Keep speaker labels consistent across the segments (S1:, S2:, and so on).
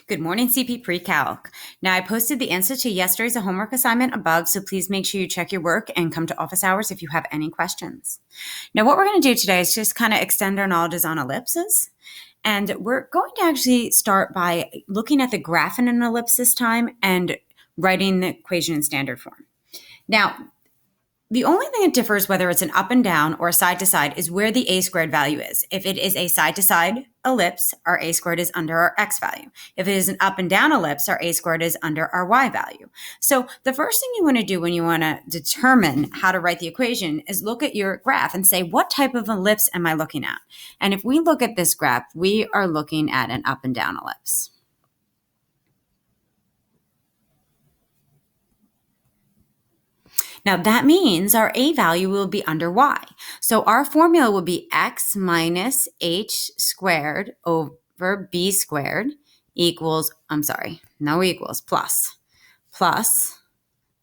S1: Good morning, CP Pre-Calc. Now, I posted the answer to yesterday's homework assignment above, so please make sure you check your work and come to office hours if you have any questions. Now, what we're going to do today is just kind of extend our knowledge on ellipses. And we're going to actually start by looking at the graph in an ellipse this time and writing the equation in standard form. Now, the only thing that differs whether it's an up and down or side to side is where the a squared value is. If it is a side to side ellipse, our a squared is under our x value. If it is an up and down ellipse, our a squared is under our y value. So the first thing you want to do when you want to determine how to write the equation is look at your graph and say, what type of ellipse am I looking at? And if we look at this graph, we are looking at an up and down ellipse. Now that means our a value will be under y. So our formula will be x minus h squared over b squared equals, plus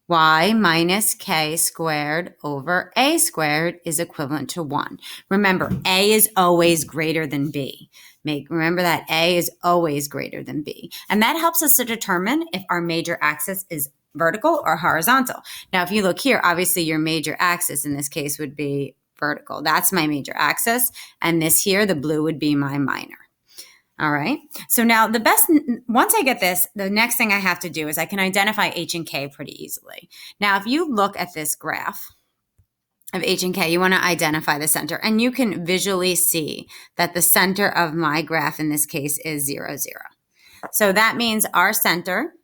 S1: y minus k squared over a squared is equivalent to 1. Remember, a is always greater than b. Remember that a is always greater than b. And that helps us to determine if our major axis is vertical or horizontal. Now, if you look here, obviously your major axis in this case would be vertical. That's my major axis. And this here, the blue, would be my minor. All right. So now once I get this, the next thing I have to do is I can identify h and k pretty easily. Now, if you look at this graph of h and k, you want to identify the center. And you can visually see that the center of my graph in this case is 0, 0. So that means our center,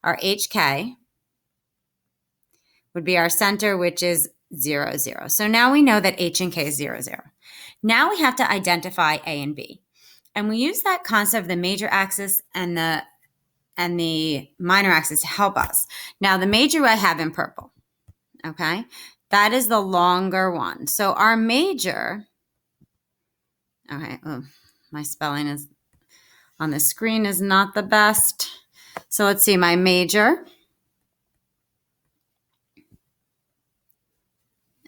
S1: our HK, would be our center, which is 0, 0. So now we know that h and k is 0, 0. Now we have to identify a and b. And we use that concept of the major axis and the minor axis to help us. Now, the major I have in purple, okay? That is the longer one. So our major, okay, my spelling is on the screen is not the best. So let's see, my major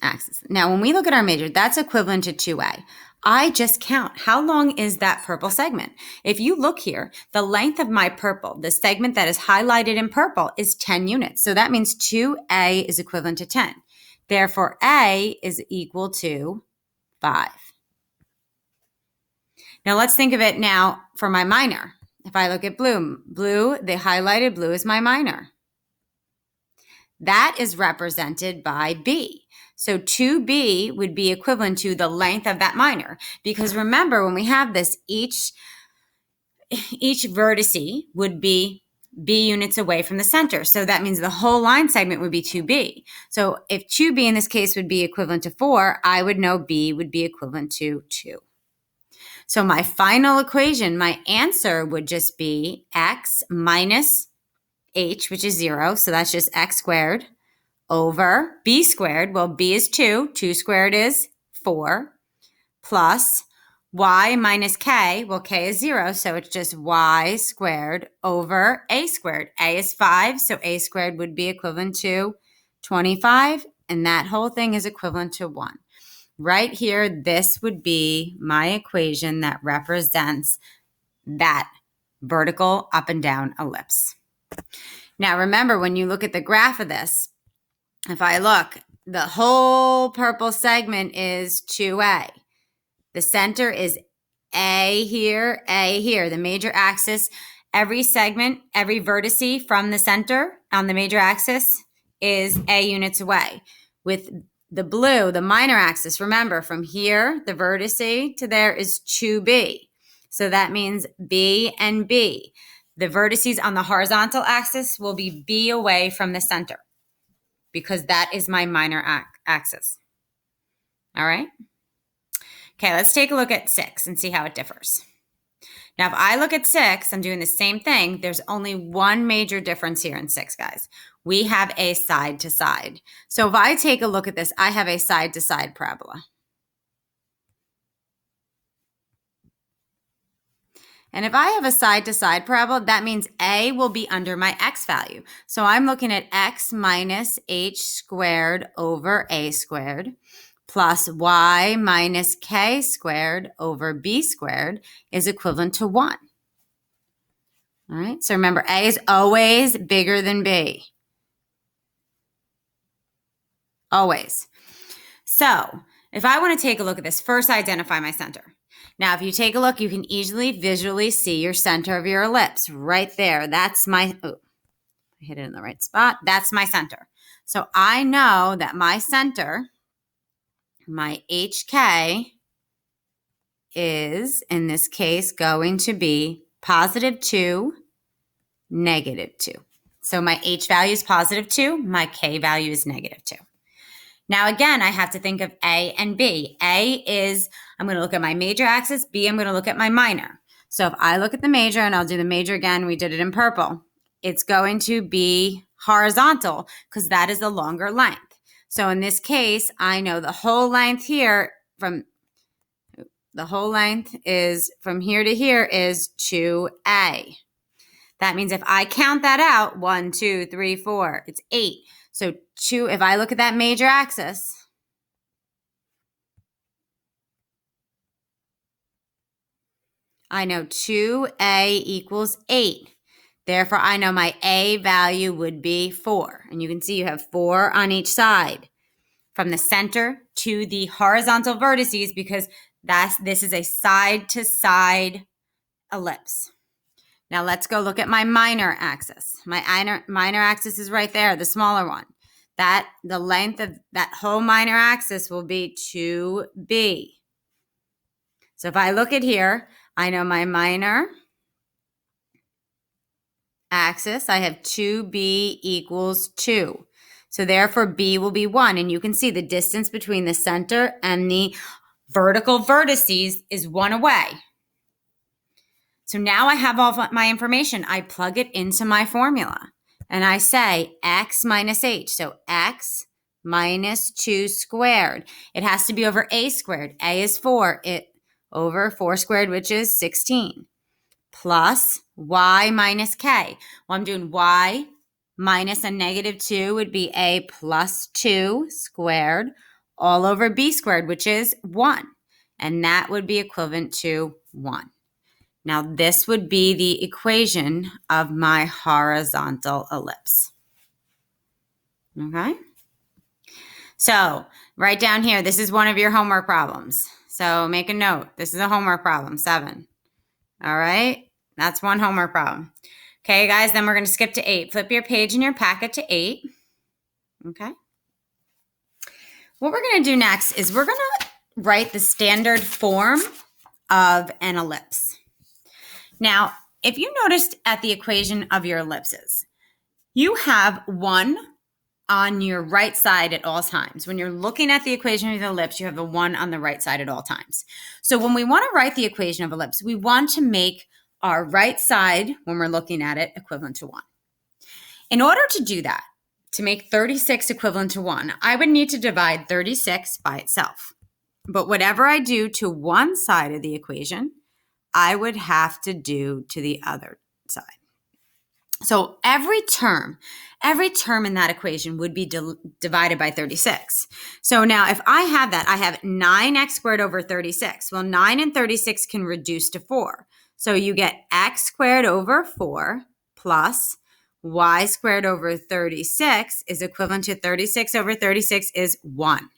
S1: axis. Now, when we look at our major, that's equivalent to 2a. I just count. How long is that purple segment? If you look here, the length of my purple, the segment that is highlighted in purple, is 10 units. So that means 2a is equivalent to 10. Therefore, a is equal to 5. Now, let's think of it now for my minor. If I look at blue, the highlighted blue is my minor. That is represented by B. So 2B would be equivalent to the length of that minor. Because remember, when we have this, each vertice would be B units away from the center. So that means the whole line segment would be 2B. So if 2B in this case would be equivalent to 4, I would know B would be equivalent to 2. So my final equation, my answer would just be x minus h, which is 0. So that's just x squared over b squared. Well, b is 2. 2 squared is 4. Plus y minus k. Well, k is 0. So it's just y squared over a squared. A is 5. So a squared would be equivalent to 25. And that whole thing is equivalent to 1. Right here, this would be my equation that represents that vertical up and down ellipse. Now, remember, when you look at the graph of this, if I look, the whole purple segment is 2a. The center is a here, the major axis. Every segment, every vertice from the center on the major axis is a units away. With the blue, the minor axis, remember, from here, the vertice to there is 2b. So that means B and B. The vertices on the horizontal axis will be B away from the center because that is my minor axis. All right? Okay, let's take a look at 6 and see how it differs. Now, if I look at 6, I'm doing the same thing. There's only one major difference here in 6, guys. We have a side to side. So if I take a look at this, I have a side to side parabola. And if I have a side to side parabola, that means a will be under my x value. So I'm looking at x minus h squared over a squared plus y minus k squared over b squared is equivalent to 1. All right, so remember, A is always bigger than B. Always. So if I want to take a look at this, first identify my center. Now, if you take a look, you can easily visually see your center of your ellipse right there. That's my, oh, I hit it in the right spot. That's my center. So I know that my center, my HK, is, in this case, going to be +2, -2. So my H value is +2, my K value is -2. Now, again, I have to think of A and B. A is, I'm going to look at my major axis. B, I'm going to look at my minor. So if I look at the major, and I'll do the major again, we did it in purple, it's going to be horizontal because that is the longer length. So in this case, I know the whole length here is from here to here is 2A. That means if I count that out, 1, 2, 3, 4, it's 8. So 2, if I look at that major axis, I know 2A equals 8. Therefore, I know my A value would be 4. And you can see you have 4 on each side from the center to the horizontal vertices because this is a side-to-side ellipse. Now let's go look at my minor axis. My minor axis is right there, the smaller one. The length of that whole minor axis will be 2B. So if I look at here, I know my minor axis, I have 2B equals 2. So therefore, B will be 1. And you can see the distance between the center and the vertical vertices is 1 away. So now I have all my information. I plug it into my formula. And I say x minus h. So x minus 2 squared. It has to be over a squared. A is 4. It over 4 squared, which is 16. Plus y minus k. Well, I'm doing y minus a -2 would be a plus 2 squared all over b squared, which is 1. And that would be equivalent to 1. Now, this would be the equation of my horizontal ellipse. Okay? So, right down here, this is one of your homework problems. So, make a note. This is a homework problem, 7. All right? That's one homework problem. Okay, guys, then we're going to skip to 8. Flip your page in your packet to 8. Okay? What we're going to do next is we're going to write the standard form of an ellipse. Now, if you noticed at the equation of your ellipses, you have 1 on your right side at all times. When you're looking at the equation of the ellipse, you have a 1 on the right side at all times. So when we want to write the equation of ellipse, we want to make our right side, when we're looking at it, equivalent to 1. In order to do that, to make 36 equivalent to 1, I would need to divide 36 by itself. But whatever I do to one side of the equation, I would have to do to the other side. So every term in that equation would be divided by 36. So now if I have that, I have 9x squared over 36. Well, 9 and 36 can reduce to 4. So you get x squared over 4 plus y squared over 36 is equivalent to 36 over 36 is 1.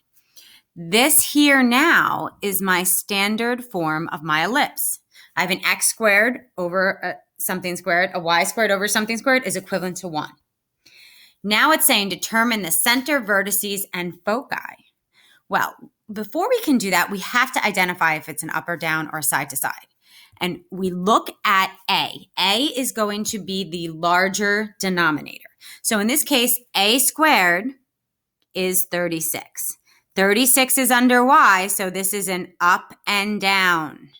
S1: This here now is my standard form of my ellipse. I have an x squared over something squared, a y squared over something squared is equivalent to 1. Now it's saying determine the center, vertices, and foci. Well, before we can do that, we have to identify if it's an up or down or side to side. And we look at A. A is going to be the larger denominator. So in this case, A squared is 36. 36 is under y, so this is an up and down.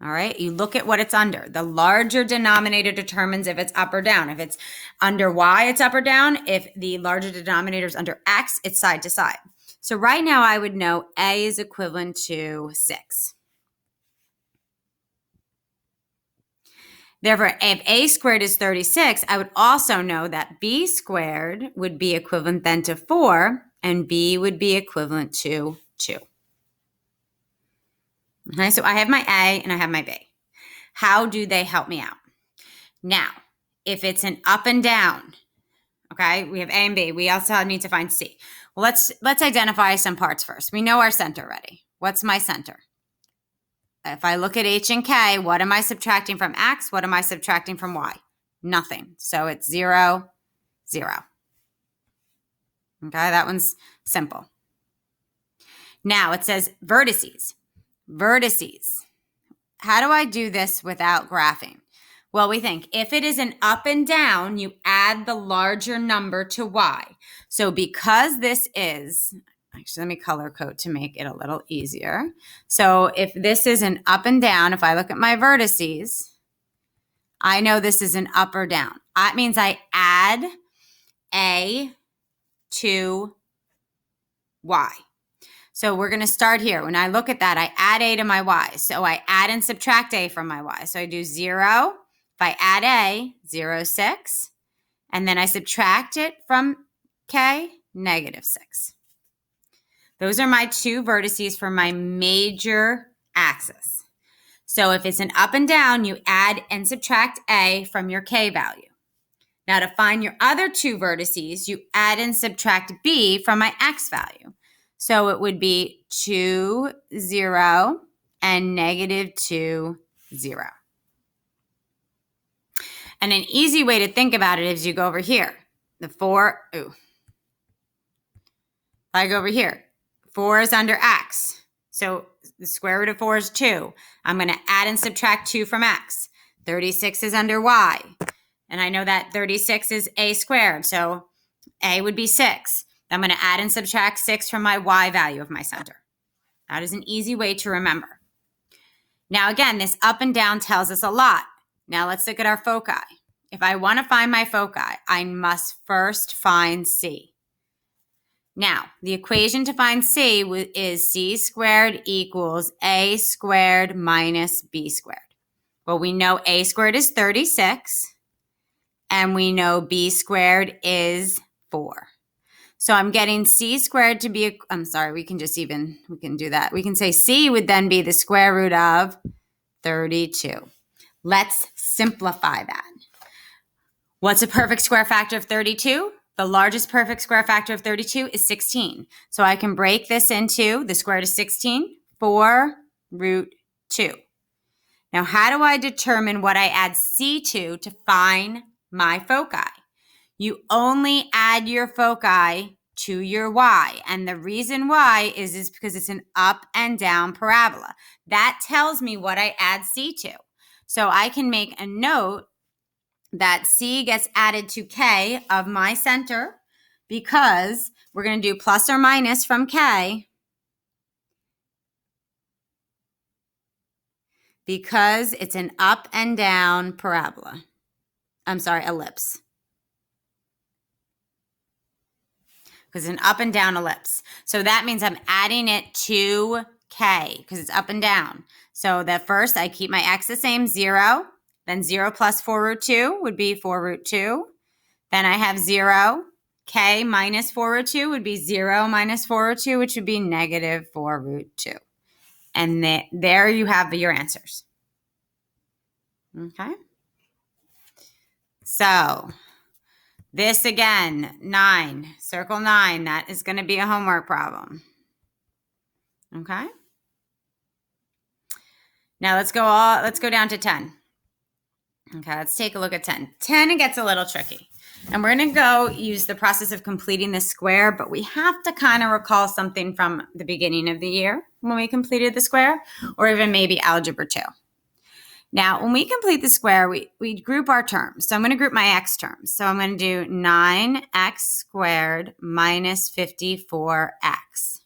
S1: All right, you look at what it's under. The larger denominator determines if it's up or down. If it's under y, it's up or down. If the larger denominator is under x, it's side to side. So right now I would know A is equivalent to 6. Therefore, if A squared is 36, I would also know that B squared would be equivalent then to 4, and B would be equivalent to 2. Okay, so I have my A and I have my B. How do they help me out? Now, if it's an up and down, okay, we have A and B. We also need to find C. Well, let's identify some parts first. We know our center already. What's my center? If I look at H and K, what am I subtracting from X? What am I subtracting from Y? Nothing. So it's 0, 0. Okay, that one's simple. Now it says vertices. Vertices. How do I do this without graphing? Well, we think if it is an up and down, you add the larger number to Y. So because this is, actually let me color code to make it a little easier. So if this is an up and down, if I look at my vertices, I know this is an up or down. That means I add A to Y. So we're going to start here. When I look at that, I add A to my Y. So I add and subtract A from my Y. So I do 0. If I add A, 0, 6. And then I subtract it from K, -6. Those are my two vertices for my major axis. So if it's an up and down, you add and subtract A from your K value. Now to find your other two vertices, you add and subtract B from my X value. So it would be 2, 0, and -2, 0. And an easy way to think about it is you go over here. The 4, if I go over here, 4 is under X. So the square root of 4 is 2. I'm going to add and subtract 2 from X. 36 is under Y. And I know that 36 is A squared. So A would be 6. I'm going to add and subtract 6 from my Y value of my center. That is an easy way to remember. Now again, this up and down tells us a lot. Now let's look at our foci. If I want to find my foci, I must first find C. Now, the equation to find C is C squared equals A squared minus B squared. Well, we know A squared is 36, and we know B squared is 4. So I'm getting C squared to be, we can do that. We can say C would then be the square root of 32. Let's simplify that. What's a perfect square factor of 32? The largest perfect square factor of 32 is 16. So I can break this into the square root of 16, 4 root 2. Now, how do I determine what I add C to find my foci? You only add your foci to your Y. And the reason why is because it's an up and down parabola. That tells me what I add C to. So I can make a note that C gets added to K of my center because we're going to do plus or minus from K because it's an up and down parabola. Ellipse. Because it's an up and down ellipse. So that means I'm adding it to K because it's up and down. So that first I keep my X the same, 0. Then 0 plus 4 root 2 would be 4 root 2. Then I have 0. K minus 4 root 2 would be 0 minus 4 root 2, which would be -4 root 2. And there you have your answers. Okay. So this again, 9, circle 9, that is going to be a homework problem. Okay. Now let's go down to 10. Okay, let's take a look at 10. 10, it gets a little tricky. And we're going to go use the process of completing the square, but we have to kind of recall something from the beginning of the year when we completed the square, or even maybe algebra 2. Now, when we complete the square, we group our terms. So I'm going to group my x terms. So I'm going to do 9x squared minus 54x.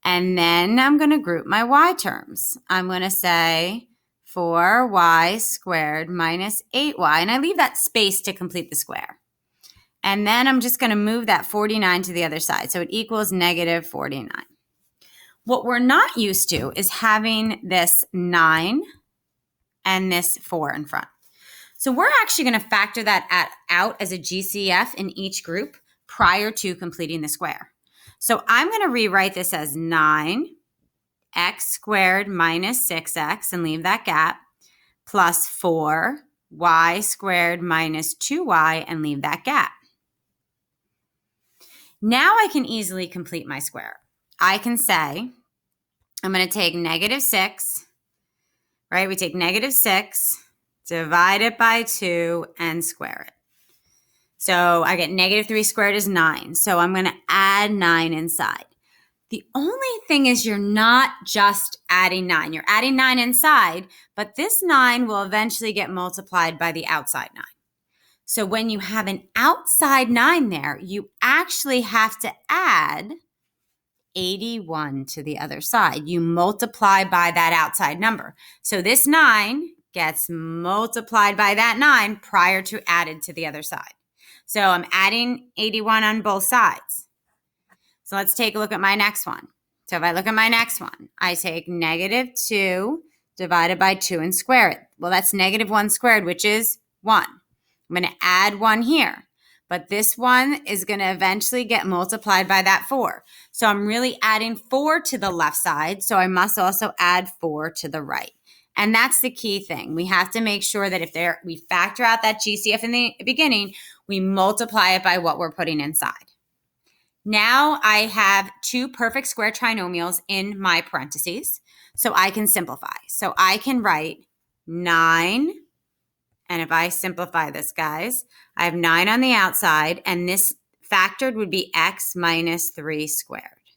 S1: And then I'm going to group my y terms. I'm going to say 4y squared minus 8y. And I leave that space to complete the square. And then I'm just going to move that 49 to the other side. So it equals -49. What we're not used to is having this 9 and this 4 in front. So we're actually going to factor that out as a GCF in each group prior to completing the square. So I'm going to rewrite this as 9x squared minus 6x and leave that gap plus 4y squared minus 2y and leave that gap. Now I can easily complete my square. I can say, I'm going to take negative 6, right? We take negative 6, divide it by 2, and square it. So I get negative 3 squared is 9. So I'm going to add 9 inside. The only thing is you're not just adding 9. You're adding 9 inside, but this 9 will eventually get multiplied by the outside 9. So when you have an outside 9 there, you actually have to add 81 to the other side. You multiply by that outside number. So this 9 gets multiplied by that 9 prior to added to the other side. So I'm adding 81 on both sides. So let's take a look at my next one. So if I look at my next one, I take negative 2 divided by 2 and square it. Well, that's negative 1 squared, which is 1. I'm going to add 1 here. But this one is going to eventually get multiplied by that 4. So I'm really adding 4 to the left side. So I must also add 4 to the right. And that's the key thing. We have to make sure that if we factor out that GCF in the beginning, we multiply it by what we're putting inside. Now I have 2 perfect square trinomials in my parentheses, so I can simplify. So I can write 9, and if I simplify this, guys, I have 9 on the outside, and this factored would be x minus 3 squared,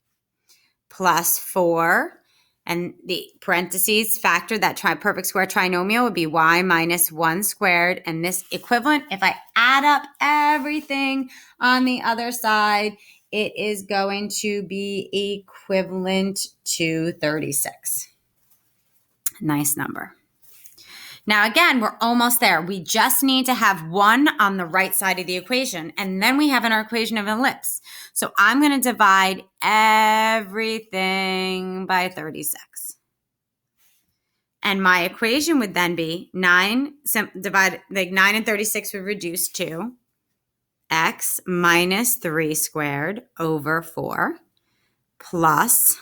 S1: plus 4, and the parentheses factor, that perfect square trinomial would be y minus 1 squared, and this equivalent, if I add up everything on the other side, it is going to be equivalent to 36. Nice number. Now, again, we're almost there. We just need to have 1 on the right side of the equation, and then we have our equation of an ellipse. So I'm going to divide everything by 36. And my equation would then be 9 and 36 would reduce to x minus 3 squared over 4 plus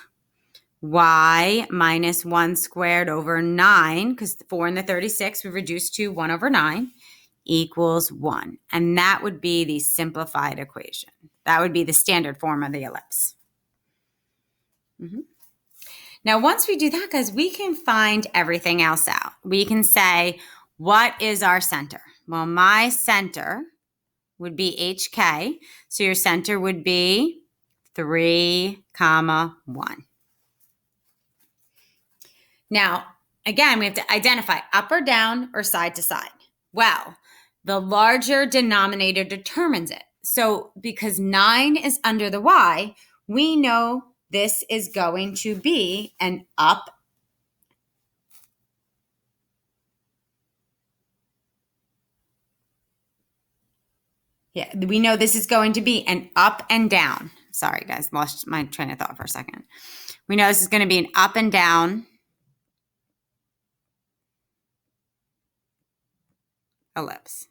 S1: y minus 1 squared over 9, because 4 and the 36 would reduce to 1 over 9, equals 1. And that would be the simplified equation. That would be the standard form of the ellipse. Now, once we do that, guys, we can find everything else out. We can say, what is our center? Well, my center would be HK. So your center would be 3, 1. Now, again, we have to identify up or down or side to side. Well, the larger denominator determines it. So because 9 is under the y, we know this is going to be an up we know this is going to be an up and down. Sorry, guys, lost my train of thought for a second. We know this is going to be an up and down ellipse.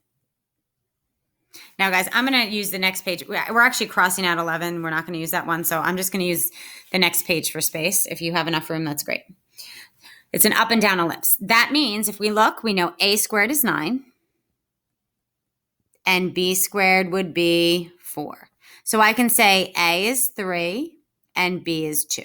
S1: Now, guys, I'm going to use the next page. We're actually crossing out 11. We're not going to use that one, so I'm just going to use the next page for space. If you have enough room, that's great. It's an up and down ellipse. That means if we look, we know a squared is 9. And b squared would be 4. So I can say a is 3 and b is 2.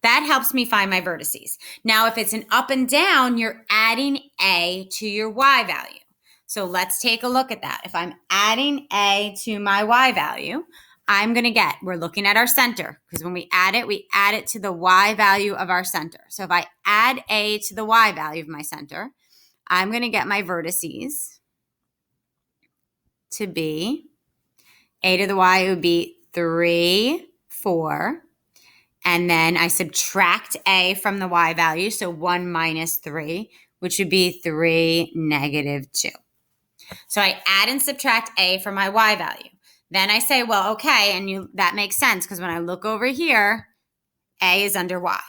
S1: That helps me find my vertices. Now, if it's an up and down, you're adding a to your y value. So let's take a look at that. If I'm adding a to my y value, I'm going to get, we're looking at our center, because when we add it to the y value of our center. So if I add a to the y value of my center, I'm going to get my vertices to be, a to the y would be 3, 4, and then I subtract a from the y value, so 1 minus 3, which would be 3, negative 2. So I add and subtract a from my y value. Then I say, well, okay, and that makes sense, because when I look over here, a is under y.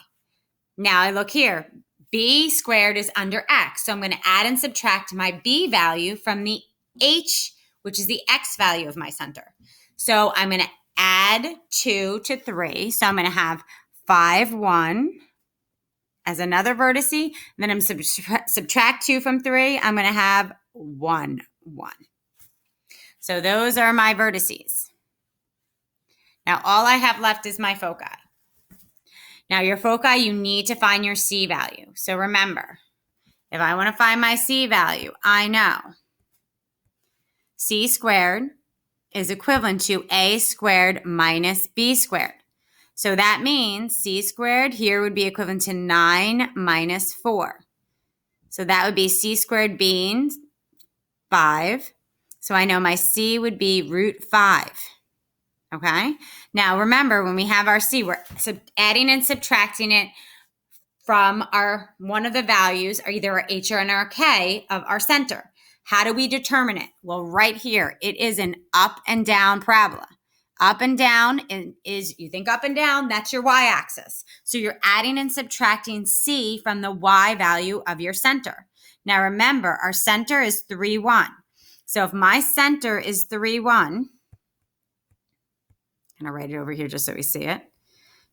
S1: Now I look here, b squared is under x, so I'm going to add and subtract my b value from the h, which is the x value of my center. So I'm going to add 2 to 3. So I'm going to have 5, 1, as another vertex. Then I'm subtract 2 from 3. I'm going to have 1, 1. So those are my vertices. Now all I have left is my foci. Now your foci, you need to find your C value. So remember, if I want to find my C value, I know C squared is equivalent to A squared minus B squared. So that means C squared here would be equivalent to 9 minus 4. So that would be C squared being 5. So I know my C would be root 5. Okay? Now remember, when we have our C, we're adding and subtracting it from one of the values, or either our H or our K of our center. How do we determine it? Well, right here, it is an up and down parabola. Up and down is, you think up and down, that's your y-axis. So you're adding and subtracting C from the y value of your center. Now remember, our center is 3, 1. So if my center is 3, 1, I'm going to write it over here just so we see it.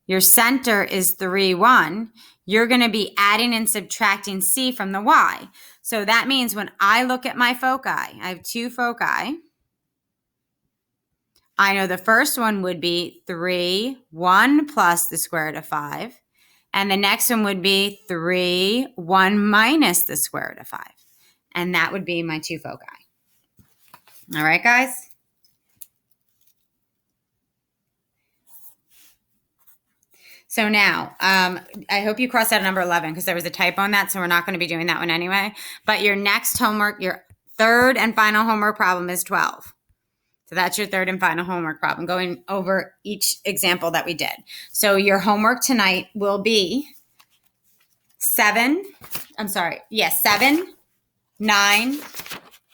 S1: Your center is 3, 1. You're going to be adding and subtracting C from the y. So that means when I look at my foci, I have 2 foci. I know the first one would be 3, 1 plus the square root of 5. And the next one would be 3, 1 minus the square root of 5. And that would be my 2 foci. All right, guys? So now, I hope you crossed out number 11 because there was a typo on that, so we're not going to be doing that one anyway. But your next homework, your third and final homework problem is 12. So that's your third and final homework problem, going over each example that we did. So your homework tonight will be 7, 9,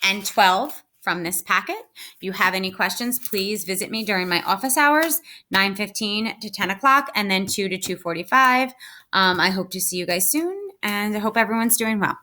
S1: and 12 from this packet. If you have any questions, please visit me during my office hours, 9:15 to 10 o'clock, and then 2 to 2:45. I hope to see you guys soon, and I hope everyone's doing well.